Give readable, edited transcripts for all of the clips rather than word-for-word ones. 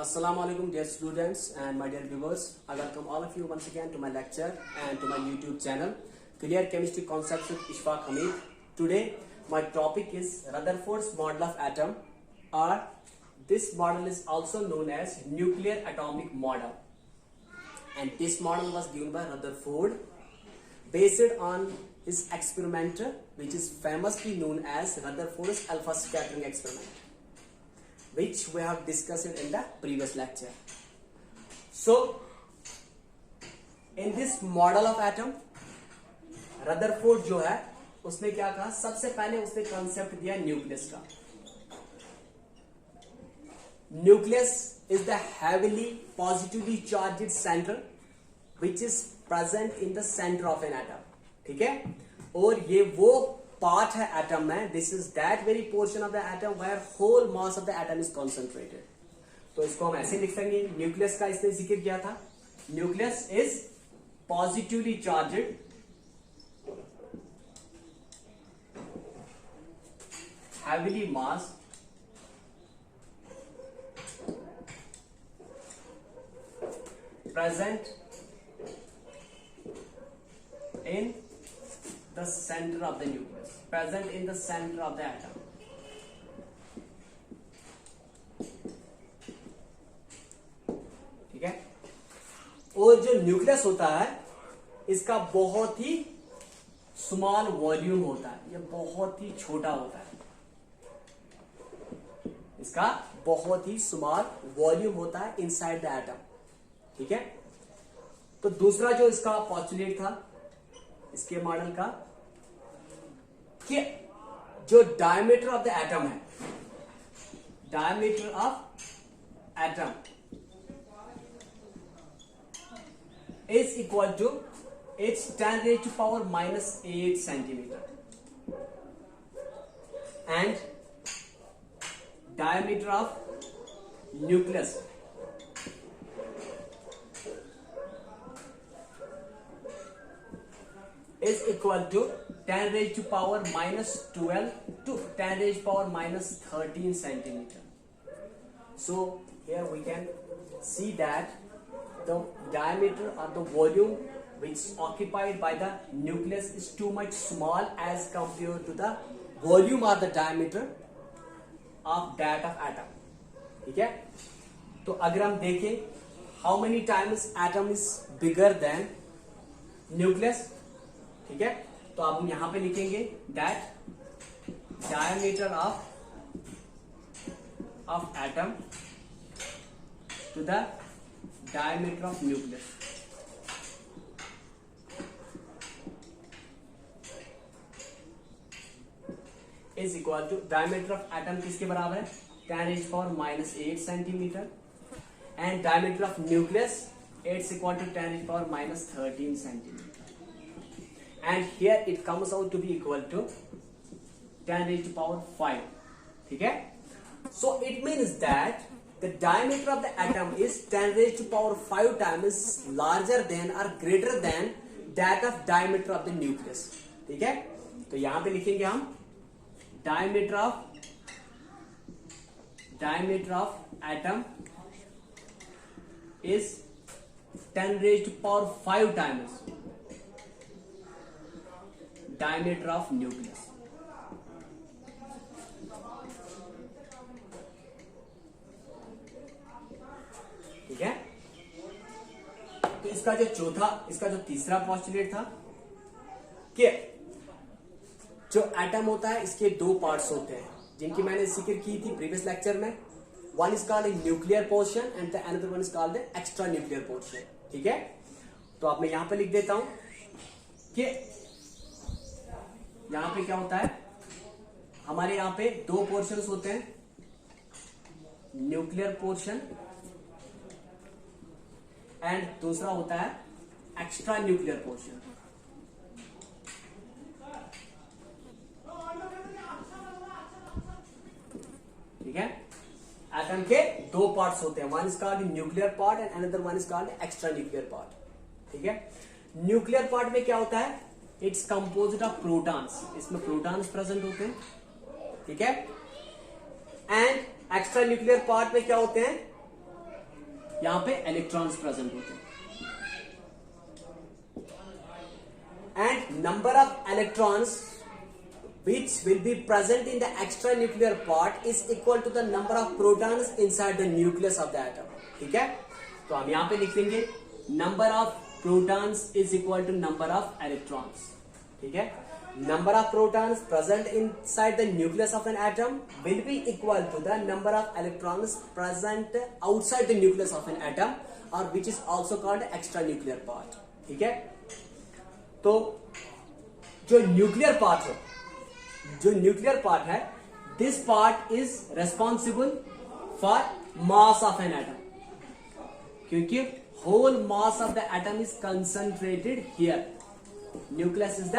Assalamu alaikum dear students and my dear viewers. I welcome all of you once again to my lecture and to my YouTube channel Clear Chemistry Concepts with Ishfaq Hamid. Today my topic is Rutherford's model of atom, or this model is also known as nuclear atomic model, and this model was given by Rutherford based on his experiment which is famously known as Rutherford's alpha scattering experiment, which we have discussed in the previous lecture. So in this model of atom, Rutherford जो है उसने क्या कहा, सबसे पहले उसने concept दिया nucleus का. Nucleus is the heavily positively charged center which is present in the center of an atom. ठीक है, और ये वो पार्ट है एटम में, this is that very portion of the atom where whole mass of the atom is concentrated. तो इसको हम ऐसे लिख सकते हैं, न्यूक्लियस का इसने जिक्र किया था. Nucleus is positively charged heavily mass present in the center of the nucleus, present in the center of the atom. ठीक है, और जो न्यूक्लियस होता है इसका बहुत ही स्मॉल वॉल्यूम होता है, ये बहुत ही छोटा होता है, इसका बहुत ही स्मॉल वॉल्यूम होता है इनसाइड द एटम. ठीक है, तो दूसरा जो इसका पॉस्टुलेट था इसके मॉडल का, कि जो डायमीटर ऑफ द एटम है, diameter of atom is equal to its 10⁻⁻⁸ centimetre, and diameter of nucleus is equal to 10⁻⁻12 to 10⁻⁻13 centimeter. So here we can see that the diameter or the volume which is occupied by the nucleus is too much small as compared to the volume or the diameter of that of atom. ठीक है, तो अगर हम देखें how many times atom is bigger than nucleus. ठीक है, तो आप हम यहां पे लिखेंगे that diameter of atom to the diameter of nucleus is equal to, diameter of atom किसके बराबर है, 10⁻⁻8 centimetre, and diameter of nucleus it's equal to 10⁻⁻13 centimetre, and here it comes out to be equal to 10⁵. ठीक है, so it means that the diameter of the atom is 10⁵ times larger than और greater than that of diameter of the nucleus. ठीक है, तो यहां पे लिखेंगे हम diameter of atom is 10⁵ times diameter of nucleus. ठीक है, तो इसका जो तीसरा पॉस्टुलेट था कि जो एटम होता है इसके दो पार्ट्स होते हैं जिनकी मैंने जिक्र की थी प्रीवियस लेक्चर में. One is called nuclear portion and the another one is called extra nuclear portion. ठीक है, तो अब मैं यहां पे लिख देता हूं कि यहां पे क्या होता है, हमारे यहां पे दो पोर्शंस होते हैं, न्यूक्लियर पोर्शन एंड दूसरा होता है एक्स्ट्रा न्यूक्लियर पोर्शन. ठीक है, एटम के दो पार्ट्स होते हैं, one is called nuclear part and another one is called extra nuclear part. ठीक है, न्यूक्लियर पार्ट में क्या होता है, इट्स कंपोज्ड ऑफ प्रोटॉन्स, इसमें प्रोटॉन्स प्रेजेंट होते हैं. ठीक है, एंड एक्स्ट्रा न्यूक्लियर पार्ट में क्या होते हैं, यहां पे इलेक्ट्रॉन्स प्रेजेंट होते हैं। And number of electrons which will be present in the extra nuclear part is equal to the number of protons inside the nucleus of the atom। ठीक है, तो हम यहां पे लिख लेंगे number of protons is equal to number of electrons। ठीक है, number of protons present inside the nucleus of an atom will be equal to the number of electrons present outside the nucleus of an atom, or which is also called extra nuclear part। ठीक है, तो जो nuclear part है, this part is responsible for mass of an atom, क्योंकि whole mass of the atom is concentrated here. Nucleus is the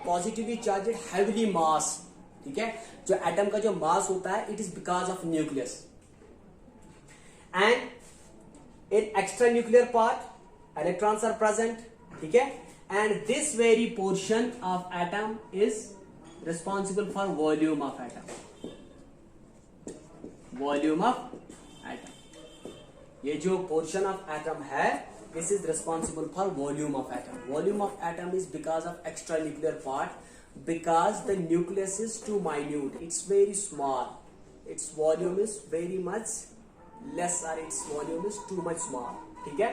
positively charged heavily mass. ठीक है, जो atom का जो मास होता है, it is because of nucleus. And in extra nuclear part electrons are present. ठीक है, and this very portion of atom is responsible for volume of atom। ये जो portion of atom है, this is responsible for volume of atom। volume of atom is because of extra nuclear part, because the nucleus is too minute, it's very small, its volume is very much less, or its volume is too much small। ठीक है,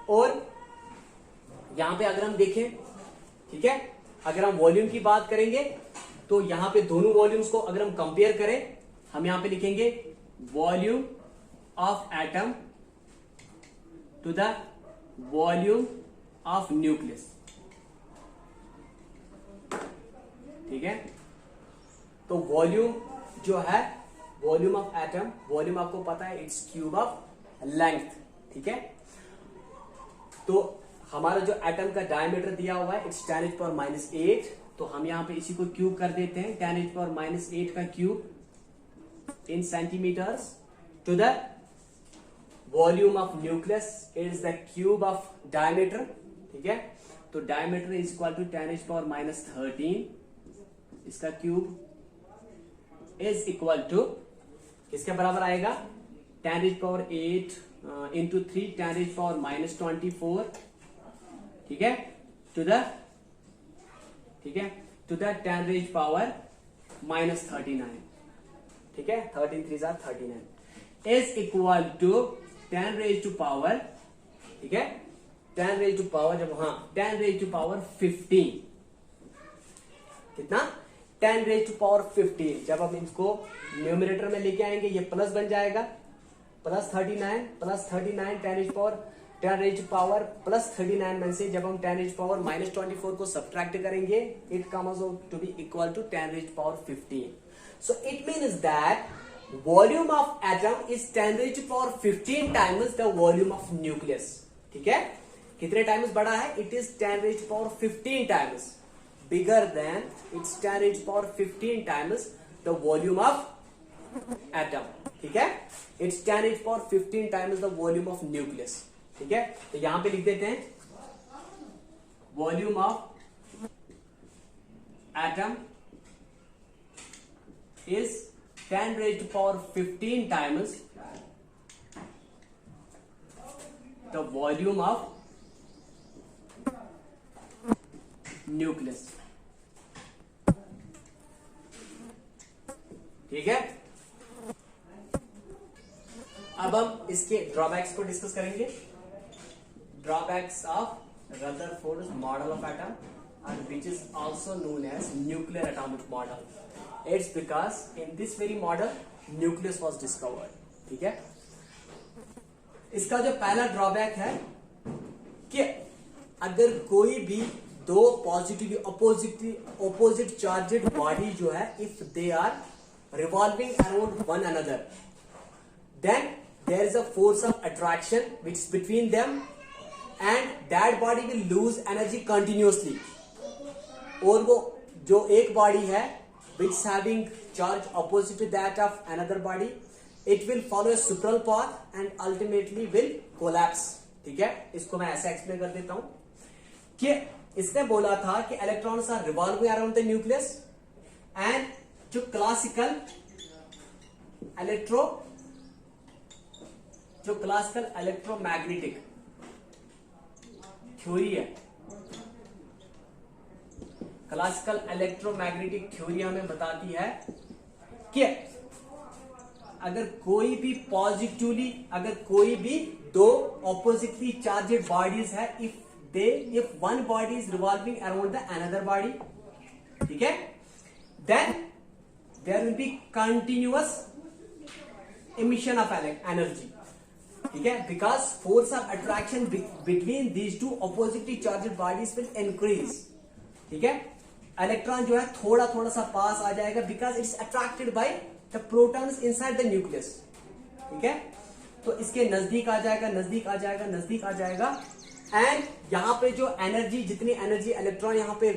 और यहां पे अगर हम देखें, ठीक है, अगर हम वॉल्यूम की बात करेंगे तो यहां पे दोनों वॉल्यूम्स को अगर हम कंपेयर करें, हम यहां पे लिखेंगे volume of atom to the volume of nucleus. ठीक है, तो वॉल्यूम जो है, वॉल्यूम ऑफ एटम, वॉल्यूम आपको पता है इट्स क्यूब ऑफ लेंथ। ठीक है, तो हमारा जो एटम का डायमीटर दिया हुआ है, इट्स 10⁻⁸। तो हम यहां पे इसी को क्यूब कर देते हैं, 10⁻⁸ का cube in centimetres to the volume of nucleus is the cube of diameter. ठीक है, तो डायमीटर इज इक्वल टू 10⁻13, इसका क्यूब इज इक्वल टू इसके बराबर आएगा 10⁸ इंटू 3 10⁻24। ठीक है, टू द 10⁻39। ठीक है, 13 3 39 इज इक्वल टू 10⁻, ठीक है, 10⁻, जब 10⁻15। कितना? 10⁻15। जब हम इसको न्यूमरेटर में लेके आएंगे, ये प्लस बन जाएगा, +39 10⁻+39 में से जब हम 10⁻⁻24 को सब्ट्रैक्ट करेंगे, it comes out to be equal to 10⁻15। So it means that volume of atom is 10⁻15 times the volume of nucleus. ठीक है, कितने टाइम्स बड़ा है? It is 10⁻15 times bigger than, it's 10⁻15 times the volume of atom. ठीक है, it's 10⁻15 times the volume of nucleus. ठीक है, तो यहां पे लिख देते हैं volume of atom is 10⁻15 times the volume of nucleus. ठीक है, अब हम इसके ड्रॉबैक्स को डिस्कस करेंगे। Drawbacks of Rutherford model of atom, and which is also known as nuclear atomic model. It's because in this very model nucleus was discovered। ठीक है, इसका जो पहला ड्रॉबैक है कि अगर कोई भी दो पॉजिटिव ऑपोजिट चार्जेड बॉडी जो है, if they are revolving around one another, then there is a force of attraction which is between them, and that body will lose energy continuously। और वो जो एक बॉडी है which is having charge opposite to that of another body, it will follow a spiral path and ultimately will collapse। ठीक है, इसको मैं ऐसे एक्सप्लेन कर देता हूं कि इसने बोला था कि electrons are revolving around the nucleus, and जो क्लासिकल जो क्लासिकल इलेक्ट्रोमैग्नेटिक थ्योरी है, क्लासिकल इलेक्ट्रोमैग्नेटिक थ्योरी हमें बताती है कि अगर कोई भी पॉजिटिवली, अगर कोई भी दो ऑपोजिटली चार्जेड बॉडीज है, if one body is revolving around the another body, ठीक है, then there will be continuous emission of energy, ठीक है, because force of attraction between these two oppositely charged bodies will increase, ठीक है, electron जो है थोड़ा थोड़ा सा पास आ जाएगा because it's attracted by the protons inside the nucleus, ठीक है, तो इसके नजदीक आ जाएगा, नजदीक आ जाएगा, नजदीक आ जाएगा, एंड यहां पे जो एनर्जी, जितनी एनर्जी इलेक्ट्रॉन यहां पे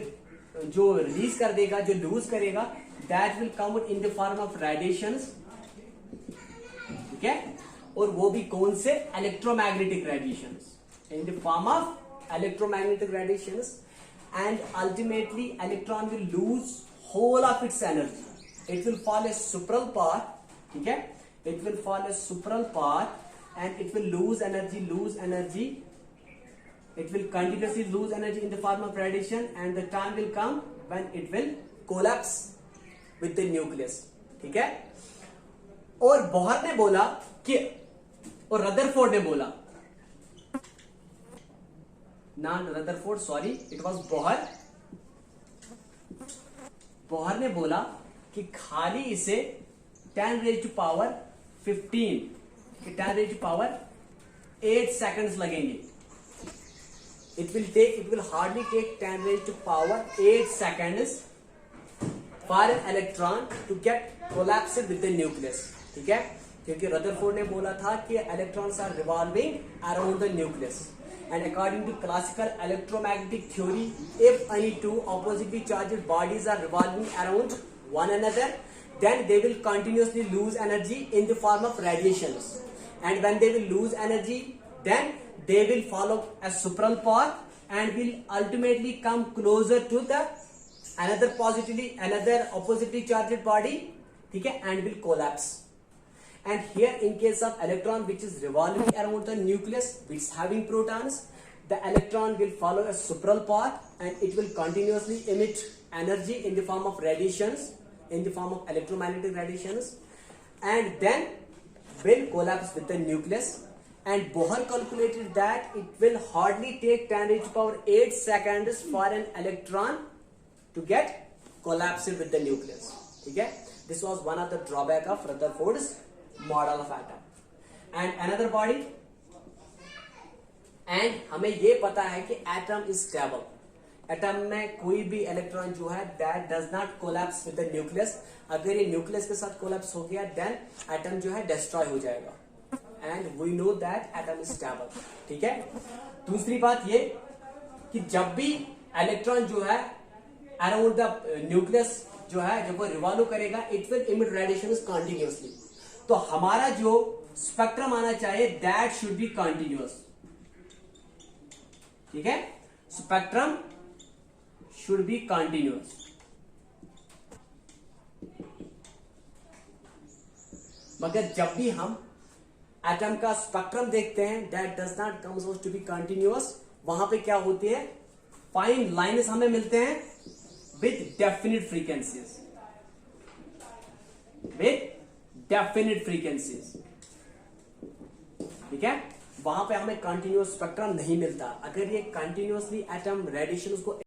जो रिलीज कर देगा, जो लूज करेगा, that will come in the form of radiations, ठीक है, और वो भी कौन से, electromagnetic radiations, in the form of electromagnetic radiations, and ultimately electron will lose whole of its energy, it will fall a spiral path, ठीक है, it will fall a spiral path and it will lose energy, it will continuously lose energy in the form of radiation, and the time will come when it will collapse with the nucleus, ठीक है, और Bohr ने बोला कि, और Rutherford ने बोला, not Rutherford, sorry, it was Bohr, Bohr ने बोला कि खाली इसे 10 raised to power 15, 10 raised to power 8 seconds लगेंगे, it will hardly take 10 raised to power 8 seconds for an electron to get collapsed with the nucleus, ठीक है, क्योंकि Rutherford ने बोला था कि electrons are revolving around the nucleus, and according to classical electromagnetic theory, if any two oppositely charged bodies are revolving around one another, then they will continuously lose energy in the form of radiations, and when they will lose energy, then they will follow a supraral path and will ultimately come closer to the another oppositely charged body, ठीक है, and will collapse. And here in case of electron which is revolving around the nucleus, which is having protons, the electron will follow a supraral path and it will continuously emit energy in the form of radiations, in the form of electromagnetic radiations, and then will collapse with the nucleus. And Bohr calculated that it will hardly take 10 raised to power 8 seconds for an electron to get collapsed with the nucleus, ठीक है, this was one of the drawback of Rutherford's model of atom. And another body, and हमें ये पता है कि atom is stable, atom में कोई भी इलेक्ट्रॉन जो है that does not collapse with the nucleus, अगर ये न्यूक्लियस के साथ कोलैप्स हो गया then एटम जो है डिस्ट्रॉय हो जाएगा, and we know that atom is stable, ठीक है। दूसरी बात ये कि जब भी इलेक्ट्रॉन जो है अराउंड द न्यूक्लियस जो है जब वो रिवॉल्व करेगा, it will emit radiations continuously, तो हमारा जो स्पेक्ट्रम आना चाहिए दैट शुड बी कंटिन्यूअस, ठीक है, स्पेक्ट्रम शुड बी कंटिन्यूअस। मगर जब भी हम एटम का स्पेक्ट्रम देखते हैं that does not comes out to be continuous, वहां पे क्या होती है, फाइन लाइन्स हमें मिलते हैं विथ डेफिनिट फ्रीक्वेंसीज, ठीक है, वहां पे हमें कंटिन्यूअस स्पेक्ट्रम नहीं मिलता। अगर ये कंटिन्यूअसली एटम रेडिएशन को